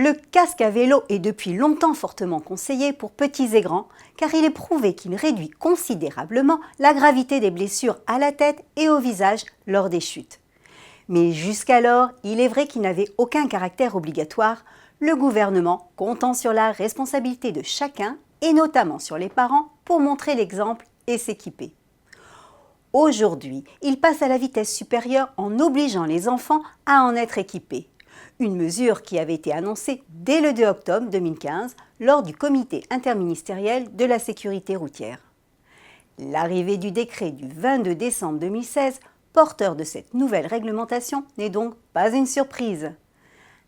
Le casque à vélo est depuis longtemps fortement conseillé pour petits et grands car il est prouvé qu'il réduit considérablement la gravité des blessures à la tête et au visage lors des chutes. Mais jusqu'alors, il est vrai qu'il n'avait aucun caractère obligatoire, le gouvernement comptant sur la responsabilité de chacun et notamment sur les parents pour montrer l'exemple et s'équiper. Aujourd'hui, il passe à la vitesse supérieure en obligeant les enfants à en être équipés. Une mesure qui avait été annoncée dès le 2 octobre 2015 lors du comité interministériel de la sécurité routière. L'arrivée du décret du 22 décembre 2016, porteur de cette nouvelle réglementation, n'est donc pas une surprise.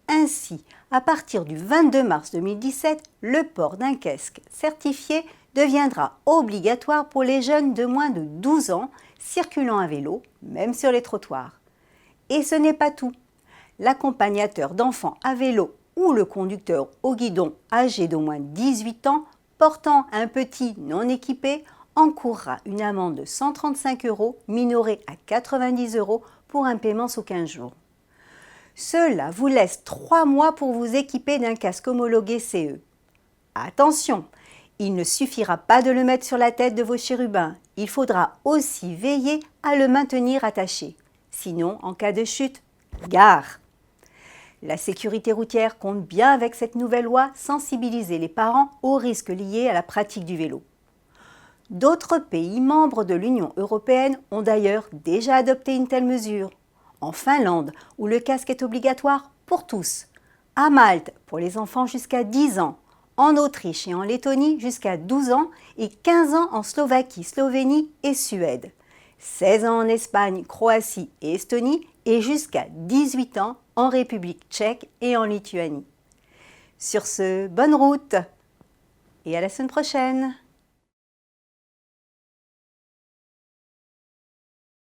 Ainsi, à partir du 22 mars 2017, le port d'un casque certifié deviendra obligatoire pour les jeunes de moins de 12 ans circulant à vélo, même sur les trottoirs. Et ce n'est pas tout. L'accompagnateur d'enfants à vélo ou le conducteur au guidon âgé d'au moins 18 ans portant un petit non équipé encourra une amende de 135 € minorée à 90 € pour un paiement sous 15 jours. Cela vous laisse 3 mois pour vous équiper d'un casque homologué CE. Attention, il ne suffira pas de le mettre sur la tête de vos chérubins, il faudra aussi veiller à le maintenir attaché. Sinon, en cas de chute, gare! La sécurité routière compte bien avec cette nouvelle loi sensibiliser les parents aux risques liés à la pratique du vélo. D'autres pays membres de l'Union européenne ont d'ailleurs déjà adopté une telle mesure. En Finlande, où le casque est obligatoire pour tous. À Malte, pour les enfants jusqu'à 10 ans. En Autriche et en Lettonie jusqu'à 12 ans et 15 ans en Slovaquie, Slovénie et Suède. 16 ans en Espagne, Croatie et Estonie et jusqu'à 18 ans en République tchèque et en Lituanie. Sur ce, bonne route et à la semaine prochaine!